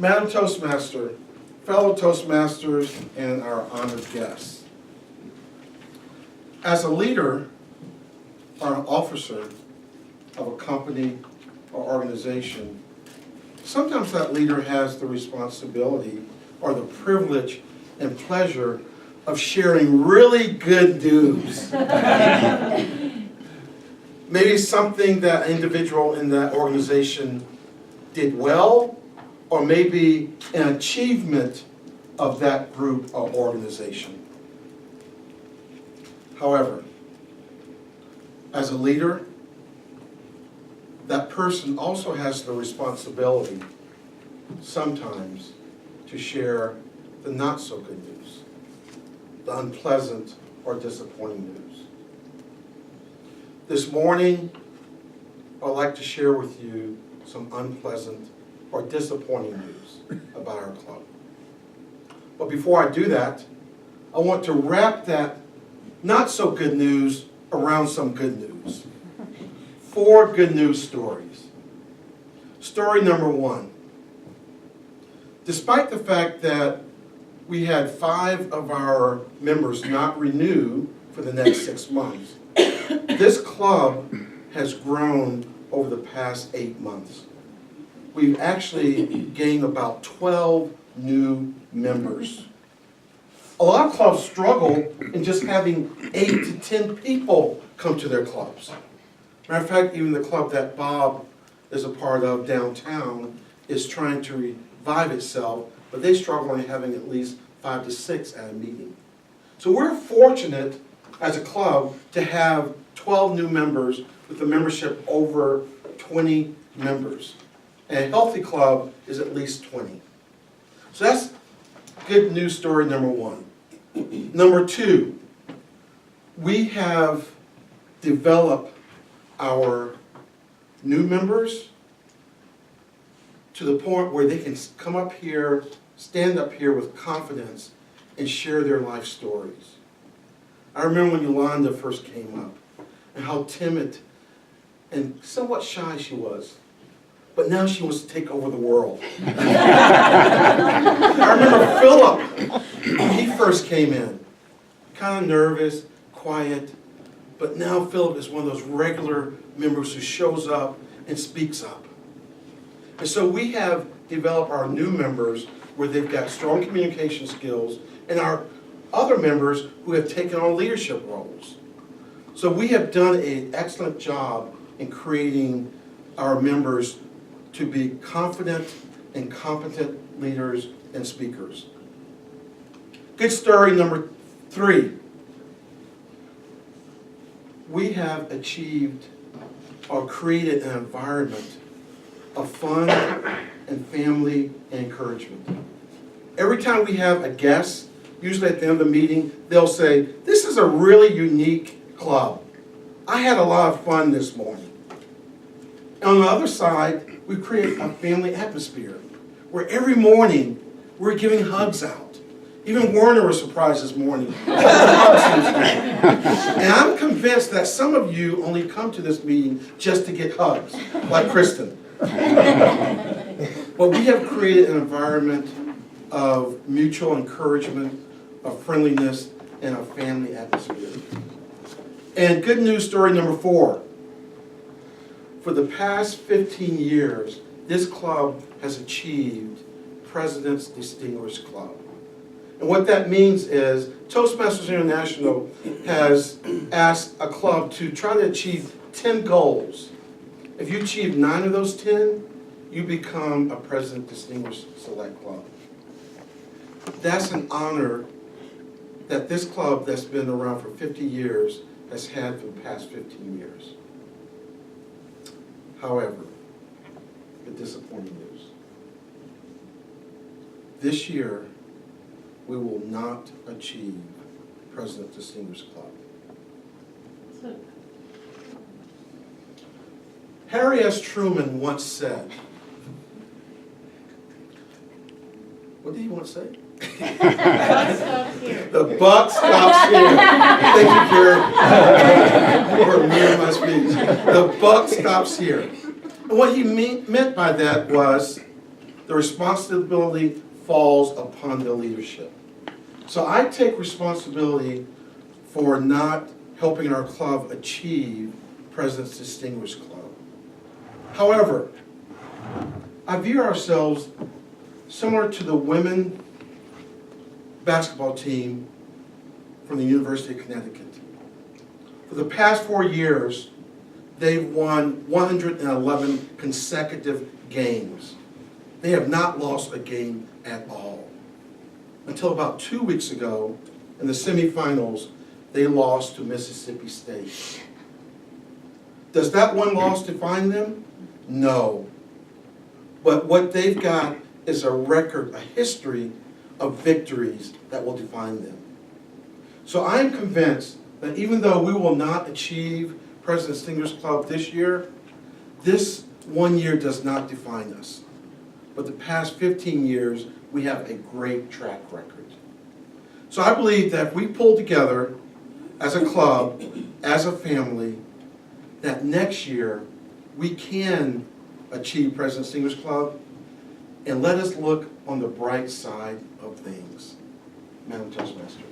Madam Toastmaster, fellow Toastmasters, and our honored guests. As a leader or an officer of a company or organization, sometimes that leader has the responsibility or the privilege and pleasure of sharing really good news. Maybe something that an individual in that organization did well, or maybe an achievement of that group or organization. However, as a leader, that person also has the responsibility sometimes to share the not so good news, the unpleasant or disappointing news. This morning, I'd like to share with you some unpleasant or disappointing news about our club. But before I do that, I want to wrap that not so good news around some good news. 4 good news stories. Story number 1. Despite the fact that we had 5 of our members not renew for the next 6 months, this club has grown over the past 8 months. We've actually gained about 12 new members. A lot of clubs struggle in just having 8 to 10 people come to their clubs. Matter of fact, even the club that Bob is a part of downtown is trying to revive itself, but they struggle in having at least 5 to 6 at a meeting. So we're fortunate as a club to have 12 new members with a membership over 20 members. And a healthy club is at least 20. So that's good news story number 1. Number 2, we have developed our new members to the point where they can come up here, stand up here with confidence and share their life stories. I remember when Yolanda first came up and how timid and somewhat shy she was. But now she wants to take over the world. I remember Philip, when he first came in, kind of nervous, quiet, but now Philip is one of those regular members who shows up and speaks up. And so we have developed our new members where they've got strong communication skills, and our other members who have taken on leadership roles. So we have done an excellent job in creating our members to be confident and competent leaders and speakers. Good story number 3. We have achieved or created an environment of fun and family and encouragement. Every time we have a guest, usually at the end of the meeting, they'll say, "This is a really unique club. I had a lot of fun this morning." And on the other side, we create a family atmosphere where every morning we're giving hugs out. Even Werner was surprised this morning. And I'm convinced that some of you only come to this meeting just to get hugs, like Kristen. But we have created an environment of mutual encouragement, of friendliness, and a family atmosphere. And good news story number 4. For the past 15 years, this club has achieved President's Distinguished Club. And what that means is Toastmasters International has asked a club to try to achieve 10 goals. If you achieve 9 of those 10, you become a President Distinguished Select Club. That's an honor that this club that's been around for 50 years has had for the past 15 years. However, the disappointing news. This year, we will not achieve President Distinguished Club. Harry S. Truman once said, what did he once say? The buck stops here. Thank you, Carrie, for me and my speech. The buck stops here. And what he meant by that was, the responsibility falls upon the leadership. So I take responsibility for not helping our club achieve President's Distinguished Club. However, I view ourselves similar to the women basketball team from the University of Connecticut. For the past 4 years, they've won 111 consecutive games. They have not lost a game at all. Until about 2 weeks ago, in the semifinals, they lost to Mississippi State. Does that one loss define them? No. But what they've got is a record, a history of victories that will define them. So I am convinced that even though we will not achieve President's Distinguished Club this year, this 1 year does not define us. But the past 15 years, we have a great track record. So I believe that if we pull together as a club, as a family, that next year we can achieve President's Distinguished Club, and let us look on the bright side of things. Madam Toastmaster.